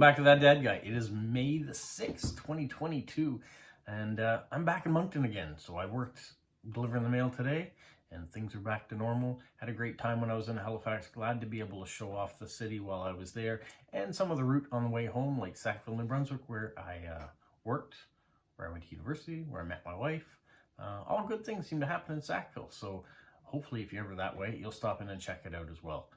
back to That Dad Guy. It is May the 6th, 2022, and I'm back in Moncton again. So I worked delivering the mail today, and things are back to normal. Had a great time when I was in Halifax. Glad to be able to show off the city while I was there, and some of the route on the way home, like Sackville, New Brunswick, where I worked, where I went to university, where I met my wife. All good things seem to happen in Sackville, so hopefully if you're ever that way, you'll stop in and check it out as well.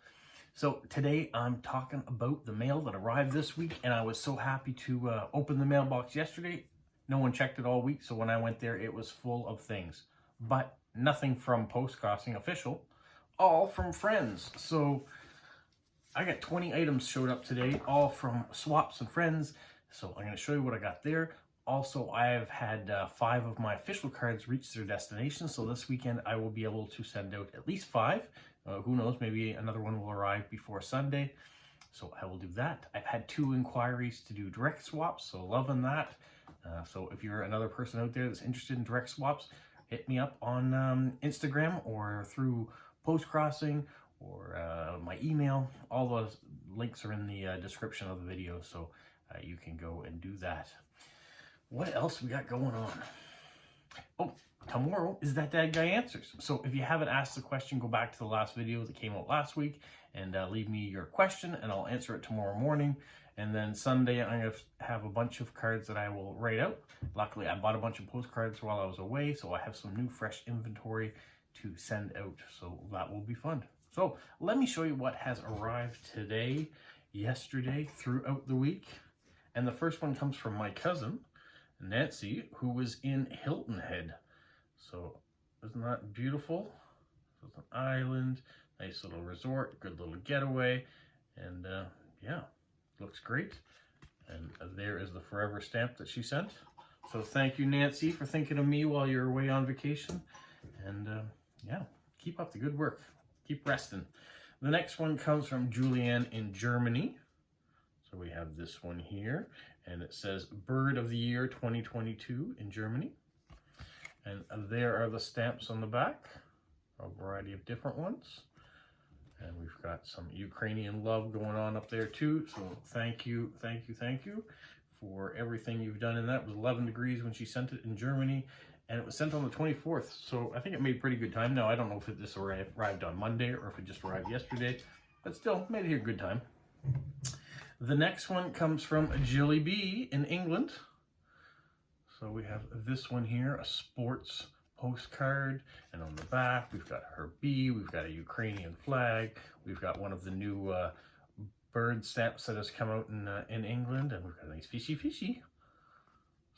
So today I'm talking about the mail that arrived this week, and I was so happy to open the mailbox yesterday. No one checked it all week, so when I went there, it was full of things. But nothing from Postcrossing official, all from friends. So I got 20 items showed up today, all from swaps and friends. So I'm going to show you what I got there. Also, I have had 5 of my official cards reach their destination. So this weekend, I will be able to send out at least 5. Who knows, maybe another one will arrive before Sunday. So I will do that. I've had 2 inquiries to do direct swaps, so loving that. So if you're another person out there that's interested in direct swaps, hit me up on Instagram or through Postcrossing or my email. All those links are in the description of the video, so you can go and do that. What else we got going on? Oh, tomorrow is That Dad Guy Answers. So if you haven't asked the question, go back to the last video that came out last week and leave me your question, and I'll answer it tomorrow morning. And then Sunday, I'm going to have a bunch of cards that I will write out. Luckily, I bought a bunch of postcards while I was away, so I have some new fresh inventory to send out. So that will be fun. So let me show you what has arrived today, yesterday, throughout the week. And the first one comes from my cousin, Nancy, who was in Hilton Head. So isn't that beautiful? It's an island, nice little resort, good little getaway, and yeah, looks great. And there is the forever stamp that she sent. So thank you, Nancy, for thinking of me while you're away on vacation. And yeah, keep up the good work. Keep resting. The next one comes from Julianne in Germany. So we have this one here, and it says Bird of the Year 2022 in Germany. And there are the stamps on the back, a variety of different ones. And we've got some Ukrainian love going on up there too. So thank you, thank you, thank you for everything you've done in that. It was 11 degrees when she sent it in Germany, and it was sent on the 24th. So I think it made pretty good time. Now, I don't know if this arrived on Monday or if it just arrived yesterday, but still made it here good time. The next one comes from Jilly B in England. So we have this one here, a sports postcard, and on the back we've got her bee, we've got a Ukrainian flag, we've got one of the new bird stamps that has come out in England, and we've got a nice fishy.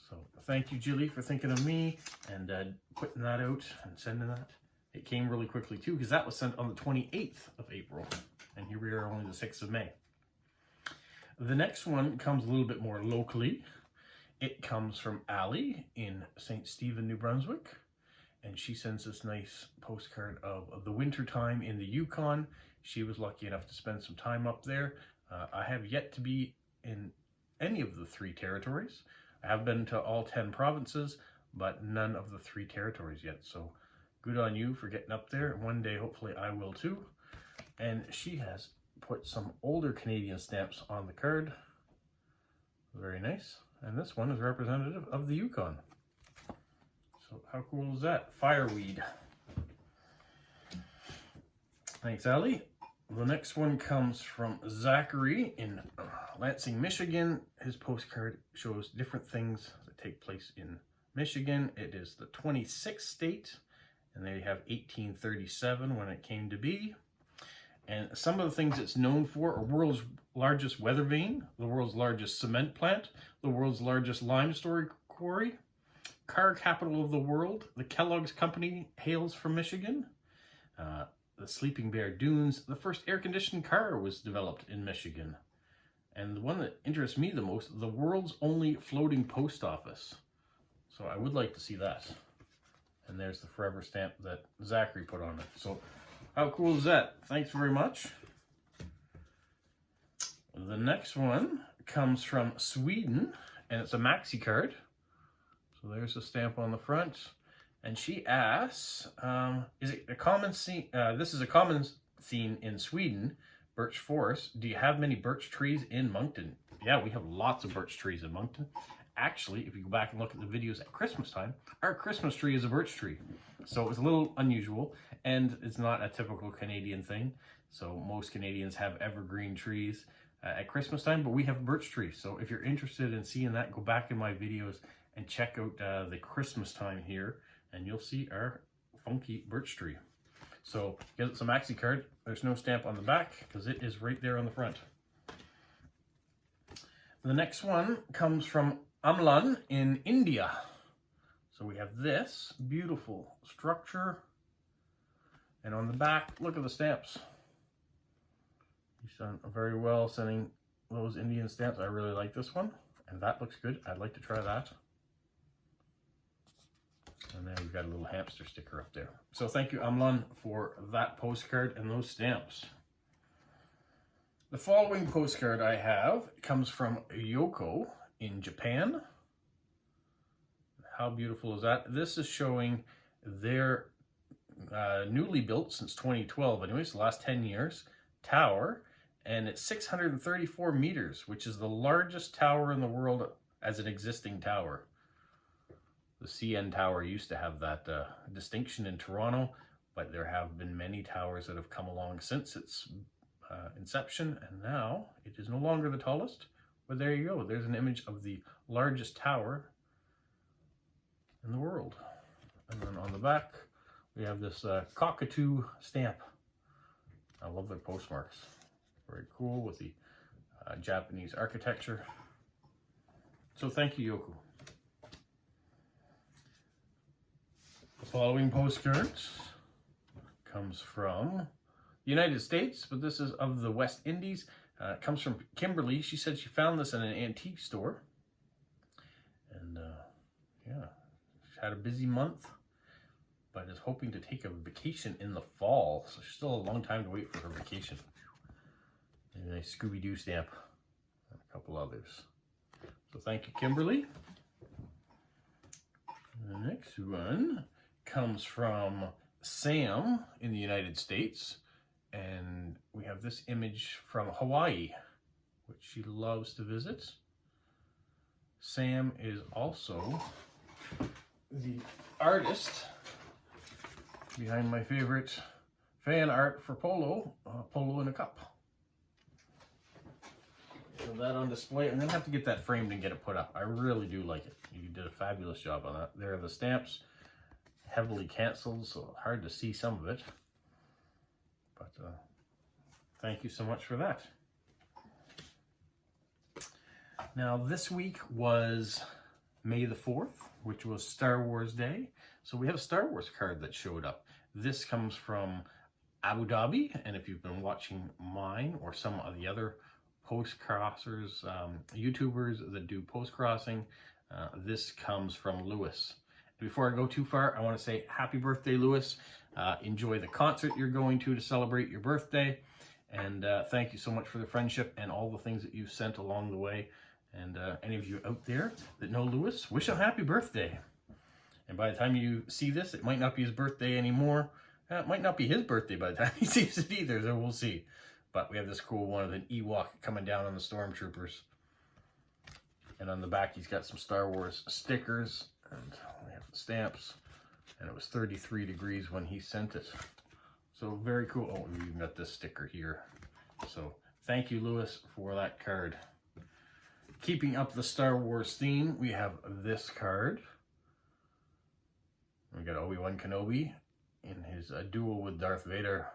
So thank you, Jilly, for thinking of me and putting that out and sending that. It came really quickly too, because that was sent on the 28th of April, and here we are only the 6th of May. The next one comes a little bit more locally. It comes from Allie in St. Stephen, New Brunswick. And she sends this nice postcard of the winter time in the Yukon. She was lucky enough to spend some time up there. I have yet to be in any of the 3 territories. I have been to all 10 provinces, but none of the 3 territories yet. So good on you for getting up there. One day, hopefully, I will too. And she has put some older Canadian stamps on the card. Very nice. And this one is representative of the Yukon. So how cool is that? Fireweed. Thanks, Allie. The next one comes from Zachary in Lansing, Michigan. His postcard shows different things that take place in Michigan. It is the 26th state, and they have 1837 when it came to be. And some of the things it's known for are world's largest weather vane, the world's largest cement plant, the world's largest limestone quarry, car capital of the world. The Kellogg's Company hails from Michigan. The Sleeping Bear Dunes. The first air-conditioned car was developed in Michigan. And the one that interests me the most, the world's only floating post office. So I would like to see that. And there's the forever stamp that Zachary put on it. So how cool is that? Thanks very much. The next one comes from Sweden, and it's a maxi card. So there's a stamp on the front. And she asks, is it a common scene? This is a common scene in Sweden, birch forest. Do you have many birch trees in Moncton? yeah, we have lots of birch trees in Moncton. Actually, if you go back and look at the videos at Christmas time, our Christmas tree is a birch tree. So it was a little unusual, and it's not a typical Canadian thing. So most Canadians have evergreen trees at Christmas time, but we have a birch tree. So if you're interested in seeing that, go back in my videos and check out the Christmas time here, and you'll see our funky birch tree. So because it's a maxi card, there's no stamp on the back because it is right there on the front. The next one comes from Amlan in India. So we have this beautiful structure, and on the back, look at the stamps. He's done very well sending those Indian stamps. I really like this one, and that looks good. I'd like to try that. And then we've got a little hamster sticker up there. So thank you, Amlan, for that postcard and those stamps. The following postcard I have comes from Yoko in Japan. How beautiful is that? This is showing their newly built, since 2012 anyways, the last 10 years, tower. And it's 634 meters, which is the largest tower in the world as an existing tower. The CN Tower used to have that distinction in Toronto, but there have been many towers that have come along since its inception, and now it is no longer the tallest. But there you go. There's an image of the largest tower in the world. And then on the back, we have this cockatoo stamp. I love their postmarks. Very cool with the Japanese architecture. So thank you, Yoko. The following postcards comes from the United States, but this is of the West Indies. It comes from Kimberly. She said she found this in an antique store. And yeah, she had a busy month, but is hoping to take a vacation in the fall. So she's still a long time to wait for her vacation. And a nice Scooby-Doo stamp and a couple others. So thank you, Kimberly. The next one comes from Sam in the United States, and we have this image from Hawaii, which she loves to visit. Sam is also the artist behind my favorite fan art for polo, Polo in a Cup. So that on display. I'm gonna have to get that framed and get it put up. I really do like it. You did a fabulous job on that. There are the stamps, heavily canceled, so hard to see some of it. But thank you so much for that. Now this week was May the 4th, which was Star Wars Day. So we have a Star Wars card that showed up. This comes from Abu Dhabi, and if you've been watching mine or some of the other postcrossers, YouTubers that do postcrossing, this comes from Lewis. Before I go too far, I want to say happy birthday, Lewis. Enjoy the concert you're going to celebrate your birthday. And thank you so much for the friendship and all the things that you've sent along the way. And any of you out there that know Lewis, wish him happy birthday. And by the time you see this, it might not be his birthday anymore. It might not be his birthday by the time he sees it either, so we'll see. But we have this cool one of an Ewok coming down on the Stormtroopers. And on the back, he's got some Star Wars stickers. And we have the stamps. And it was 33 degrees when he sent it. So very cool. Oh, we even got this sticker here. So thank you, Lewis, for that card. Keeping up the Star Wars theme, we have this card. We got Obi-Wan Kenobi in his duel with Darth Vader.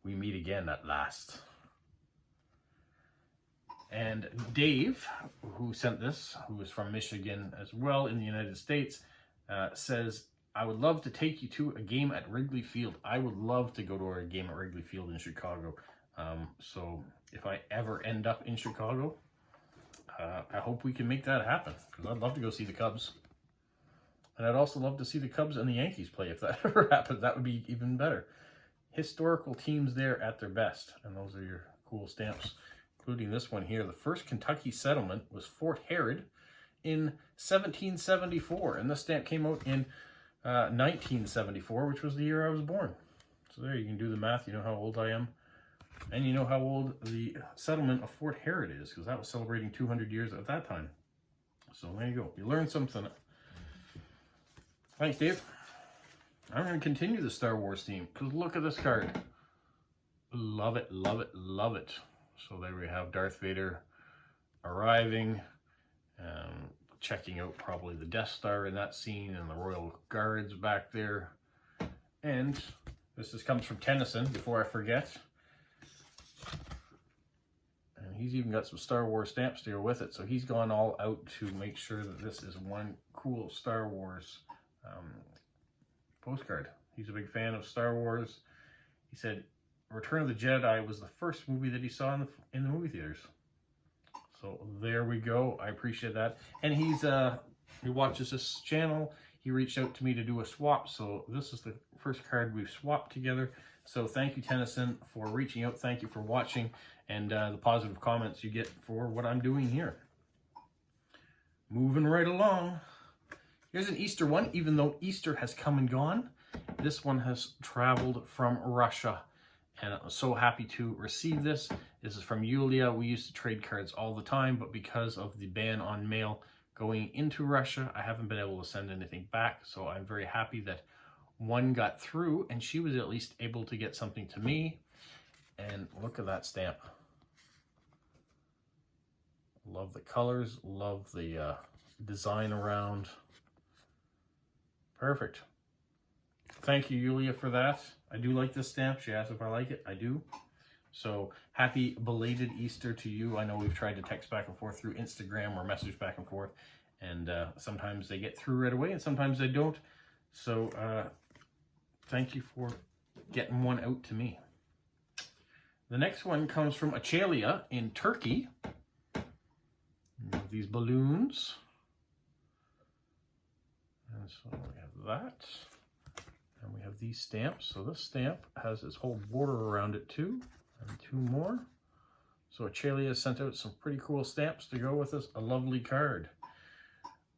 We meet again at last. And Dave, who sent this, who is from Michigan as well in the United States, says, I would love to take you to a game at Wrigley Field. I would love to go to a game at Wrigley Field in Chicago. So if I ever end up in Chicago, I hope we can make that happen, because I'd love to go see the Cubs. And I'd also love to see the Cubs and the Yankees play if that ever happens. That would be even better. Historical teams there at their best. And those are your cool stamps, including this one here. The first Kentucky settlement was Fort Herod in 1774. And this stamp came out in 1974, which was the year I was born. So there, you can do the math. You know how old I am. And you know how old the settlement of Fort Herod is, because that was celebrating 200 years at that time. So there you go. You learned something. Thanks, Dave. I'm going to continue the Star Wars theme, because look at this card. Love it, love it, love it. So there we have Darth Vader arriving, checking out probably the Death Star in that scene, and the Royal Guards back there. And this comes from Tennyson, before I forget. And he's even got some Star Wars stamps to go with it. So he's gone all out to make sure that this is one cool Star Wars postcard. He's a big fan of Star Wars. He said Return of the Jedi was the first movie that he saw in the movie theaters. So there we go. I appreciate that. And he watches this channel. He reached out to me to do a swap. So this is the first card we've swapped together. So thank you, Tennyson, for reaching out. Thank you for watching, and the positive comments you get for what I'm doing here. Moving right along. Here's an Easter one. Even though Easter has come and gone, this one has traveled from Russia. And I'm so happy to receive this. This is from Yulia. We used to trade cards all the time, but because of the ban on mail going into Russia, I haven't been able to send anything back. So I'm very happy that one got through, and she was at least able to get something to me. And look at that stamp. Love the colors, love the design around. Perfect. Thank you, Yulia, for that. I do like this stamp. She asked if I like it. I do. So happy belated Easter to you. I know we've tried to text back and forth through Instagram or message back and forth, and sometimes they get through right away and sometimes they don't. So thank you for getting one out to me. The next one comes from Achalia in Turkey. These balloons. And so we have that. And we have these stamps. So this stamp has this whole border around it too. And two more. So Achalia sent out some pretty cool stamps to go with this. A lovely card.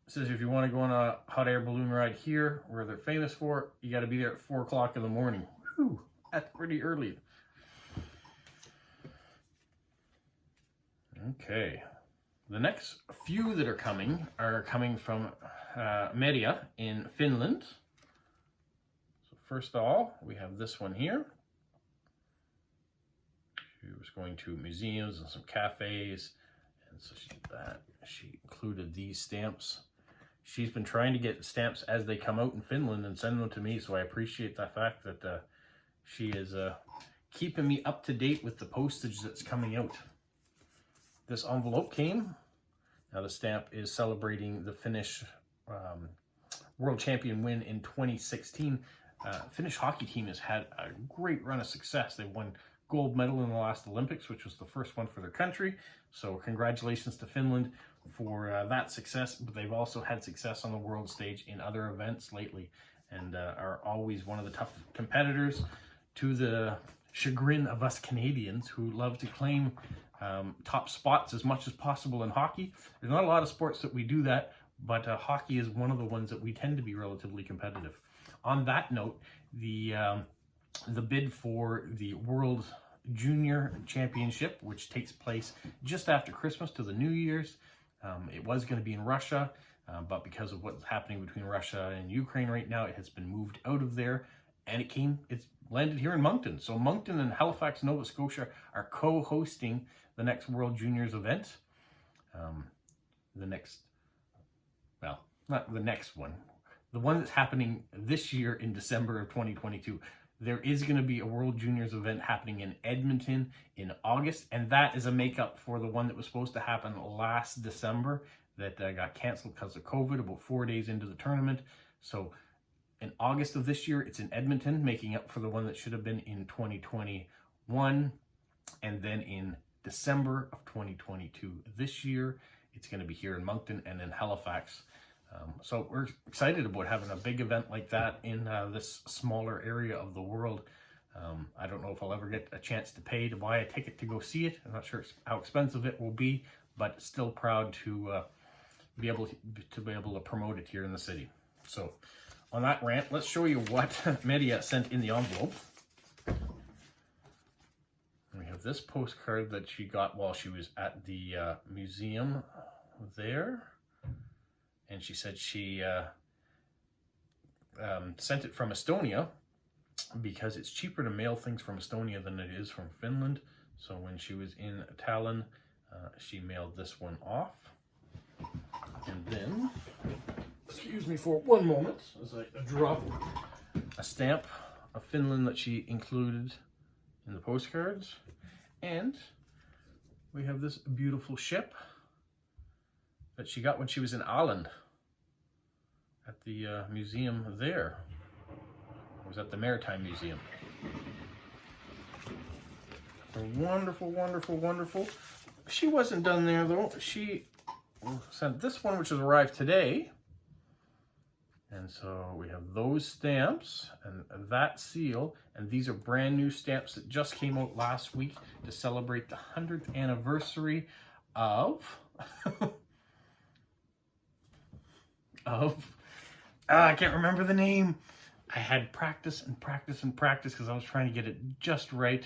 It says if you want to go on a hot air balloon ride here, where they're famous for, you got to be there at 4 o'clock in the morning. Whew, that's pretty early. Okay. The next few that are coming from Media in Finland. So first of all, we have this one here. She was going to museums and some cafes, and so she did that. She included these stamps. She's been trying to get stamps as they come out in Finland and send them to me, so I appreciate the fact that she is keeping me up to date with the postage that's coming out. This envelope came. Now the stamp is celebrating the Finnish world champion win in 2016. Finnish hockey team has had a great run of success. They won gold medal in the last Olympics, which was the first one for their country. So congratulations to Finland for that success. But they've also had success on the world stage in other events lately, and are always one of the tough competitors, to the chagrin of us Canadians who love to claim top spots as much as possible in hockey. There's not a lot of sports that we do that, but hockey is one of the ones that we tend to be relatively competitive. On that note, the bid for the World Junior Championship, which takes place just after Christmas to the New Year's, it was going to be in Russia, but because of what's happening between Russia and Ukraine right now, it has been moved out of there, and it's landed here in Moncton. So Moncton and Halifax, Nova Scotia are co-hosting the next World Juniors event. Not the next one. The one that's happening this year in December of 2022. There is going to be a World Juniors event happening in Edmonton in August, and that is a makeup for the one that was supposed to happen last December that got canceled because of COVID about 4 days into the tournament. So in August of this year, it's in Edmonton, making up for the one that should have been in 2021. And then in December of 2022 this year, it's going to be here in Moncton and in Halifax. So we're excited about having a big event like that in this smaller area of the world. I don't know if I'll ever get a chance to pay to buy a ticket to go see it. I'm not sure how expensive it will be, but still proud to be able to promote it here in the city. So on that rant, let's show you what Media sent in the envelope. We have this postcard that she got while she was at the museum there. And she said she sent it from Estonia because it's cheaper to mail things from Estonia than it is from Finland. So when she was in Tallinn, she mailed this one off. And then, excuse me for one moment as I drop a stamp of Finland that she included in the postcards. And we have this beautiful ship that she got when she was in Åland at the museum there. It was at the Maritime Museum. So wonderful, wonderful, wonderful. She wasn't done there though. She sent this one, which has arrived today. And so we have those stamps and that seal, and these are brand new stamps that just came out last week to celebrate the 100th anniversary of I can't remember the name. I had practice and practice and practice because I was trying to get it just right.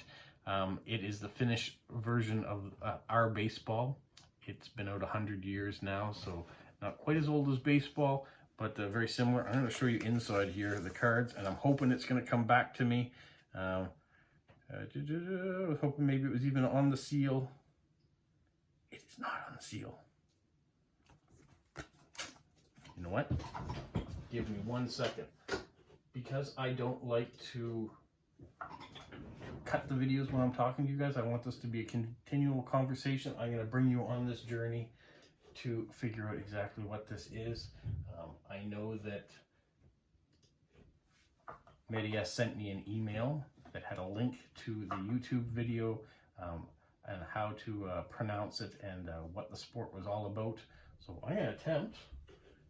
It is the Finnish version of our baseball. It's been out 100 years now, so not quite as old as baseball, but very similar. I'm going to show you inside here the cards, and I'm hoping it's going to come back to me. I was hoping maybe it was even on the seal. It is not on the seal. You know what? Give me 1 second. Because I don't like to cut the videos when I'm talking to you guys, I want this to be a continual conversation. I'm going to bring you on this journey to figure out exactly what this is. I know that Media sent me an email that had a link to the YouTube video and how to pronounce it and what the sport was all about. So I'm going to attempt,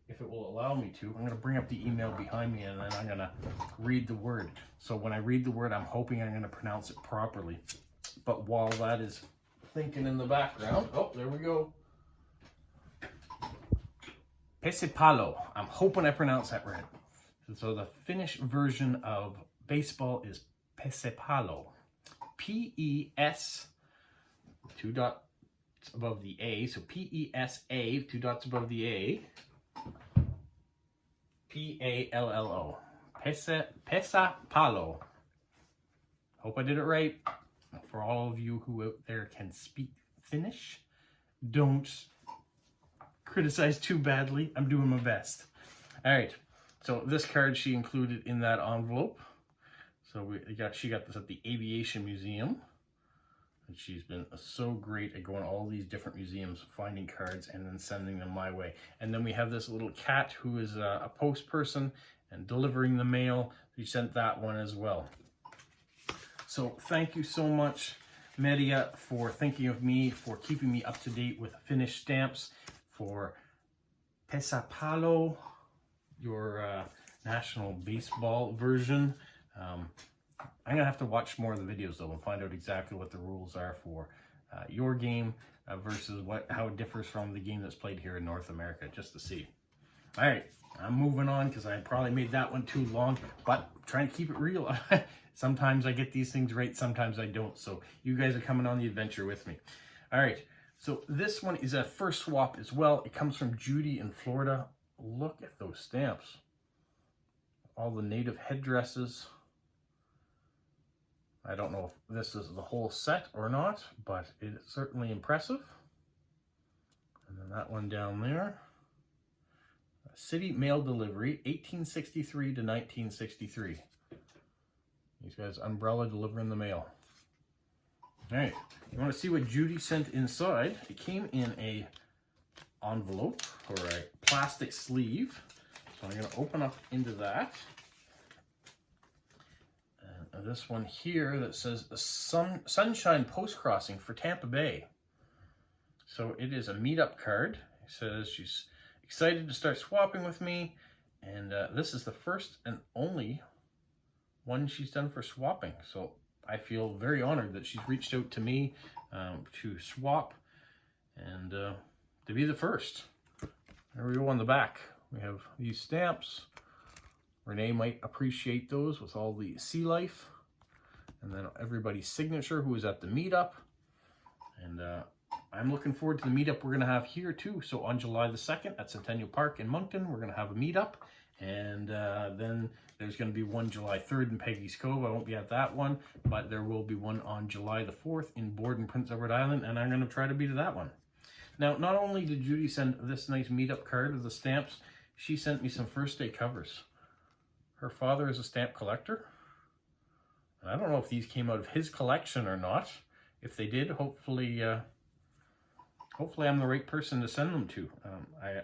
if it will allow me to, I'm going to bring up the email behind me and then I'm going to read the word. So when I read the word, I'm hoping I'm going to pronounce it properly. But while that is thinking in the background, oh, there we go. Pesipallo. I'm hoping I pronounced that right. So the Finnish version of baseball is Pesipallo. P-E-S, 2 dots above the A. So P-E-S-A, 2 dots above the A. P-A-L-L-O. Pesapallo. Hope I did it right. For all of you who out there can speak Finnish, don't criticize too badly. I'm doing my best. All right. So this card she included in that envelope. So she got this at the Aviation Museum. And she's been so great at going to all these different museums, finding cards, and then sending them my way. And then we have this little cat who is a post person and delivering the mail. She sent that one as well. So thank you so much, Media, for thinking of me, for keeping me up to date with Finnish stamps, for Pesapallo, your national baseball version. I'm going to have to watch more of the videos, though, and find out exactly what the rules are for your game versus how it differs from the game that's played here in North America, just to see. All right, I'm moving on because I probably made that one too long, but I'm trying to keep it real. Sometimes I get these things right, sometimes I don't. So you guys are coming on the adventure with me. All right, so this one is a first swap as well. It comes from Judy in Florida. Look at those stamps. All the native headdresses. I don't know if this is the whole set or not, but it's certainly impressive. And then that one down there. City mail delivery, 1863 to 1963. These guys, umbrella delivering the mail. All right, you want to see what Judy sent inside? It came in a envelope or a plastic sleeve. So I'm going to open up into that. And this one here that says Sunshine Postcrossing for Tampa Bay. So it is a meetup card. It says she's excited to start swapping with me. And this is the first and only one she's done for swapping. So I feel very honored that she's reached out to me to swap and to be the first. There we go on the back. We have these stamps. Renee might appreciate those with all the sea life. and then everybody's signature who was at the meetup. And I'm looking forward to the meetup we're going to have here too. So on July the 2nd at Centennial Park in Moncton, we're going to have a meetup. And then there's going to be one July 3rd in Peggy's Cove. I won't be at that one, but there will be one on July the 4th in Borden, Prince Edward Island, and I'm going to try to be to that one. Now, not only did Judy send this nice meetup card with the stamps, she sent me some first day covers. Her father is a stamp collector. And I don't know if these came out of his collection or not. If they did, hopefully I'm the right person to send them to.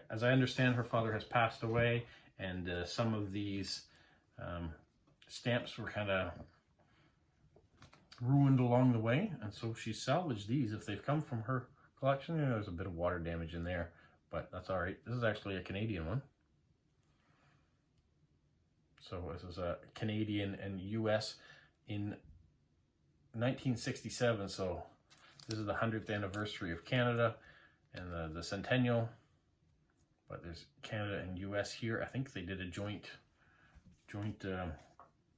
As I understand, her father has passed away, and some of these stamps were kind of ruined along the way, and so she salvaged these. If they've come from her collection, you know, there's a bit of water damage in there, but that's all right. This is actually a Canadian one. So this is a Canadian and US in 1967, so this is the 100th anniversary of Canada and the centennial, but there's Canada and US here. I think they did a joint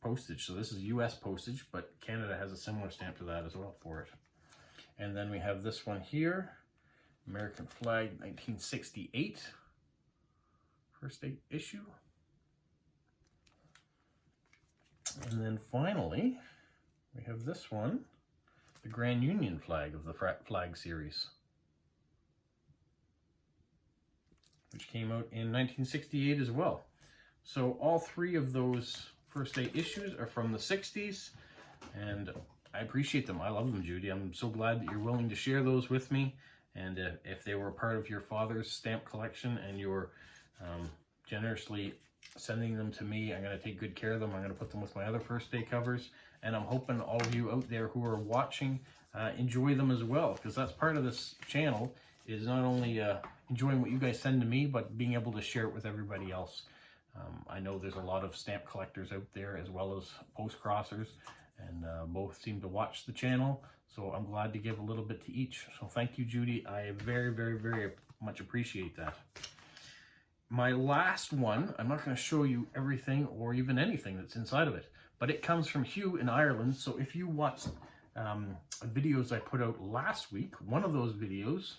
postage, so this is US postage, but Canada has a similar stamp to that as well for it. And then we have this one here, American flag, 1968, first issue. And then finally, we have this one, the Grand Union flag of the flag series, which came out in 1968 as well. So all three of those first day issues are from the 60s, and I appreciate them. I love them, Judy. I'm so glad that you're willing to share those with me. And if they were a part of your father's stamp collection and you're generously sending them to me, I'm going to take good care of them. I'm going to put them with my other first day covers, and I'm hoping all of you out there who are watching enjoy them as well, because that's part of this channel, is not only enjoying what you guys send to me, but being able to share it with everybody else. I know there's a lot of stamp collectors out there as well as post crossers, and both seem to watch the channel, so I'm glad to give a little bit to each. So thank you, Judy. I very, very, very much appreciate that. My last one, I'm not going to show you everything or even anything that's inside of it, but it comes from Hugh in Ireland. So if you watched videos I put out last week, one of those videos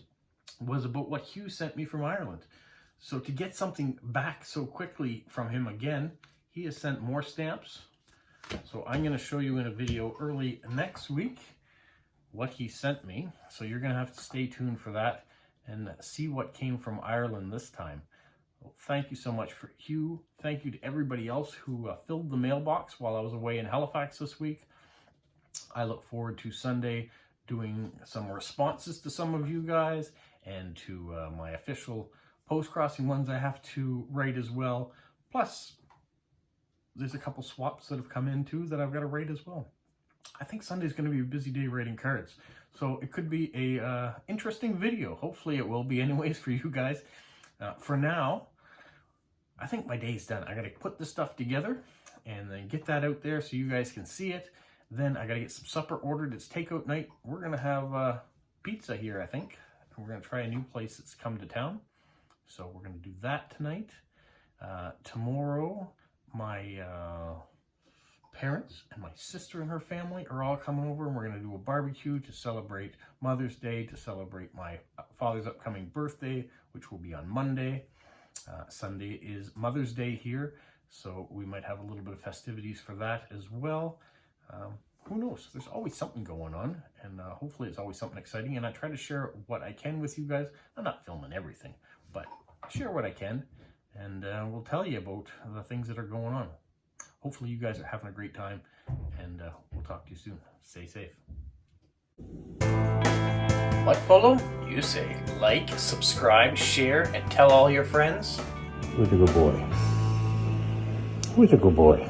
was about what Hugh sent me from Ireland. So to get something back so quickly from him again, he has sent more stamps. So I'm going to show you in a video early next week what he sent me. So you're going to have to stay tuned for that and see what came from Ireland this time. Well, thank you so much for Hugh. Thank you to everybody else who filled the mailbox while I was away in Halifax this week. I look forward to Sunday doing some responses to some of you guys, and to my official post-crossing ones I have to write as well. Plus, there's a couple swaps that have come in too that I've got to write as well. I think Sunday's going to be a busy day writing cards, so it could be a interesting video. Hopefully it will be anyways for you guys. For now, I think my day's done. I got to put this stuff together and then get that out there so you guys can see it. Then I got to get some supper ordered. It's takeout night. We're going to have pizza here, I think. And we're going to try a new place that's come to town. So we're going to do that tonight. Tomorrow, my parents and my sister and her family are all coming over, and we're going to do a barbecue to celebrate Mother's Day, to celebrate my father's upcoming birthday, which will be on Monday. Sunday is Mother's Day here, so we might have a little bit of festivities for that as well. Who knows? There's always something going on, and hopefully it's always something exciting, and I try to share what I can with you guys. I'm not filming everything, but share what I can, and we'll tell you about the things that are going on. Hopefully you guys are having a great time, and we'll talk to you soon. Stay safe. What, Polo? You say like, subscribe, share, and tell all your friends? Who's a good boy? Who's a good boy?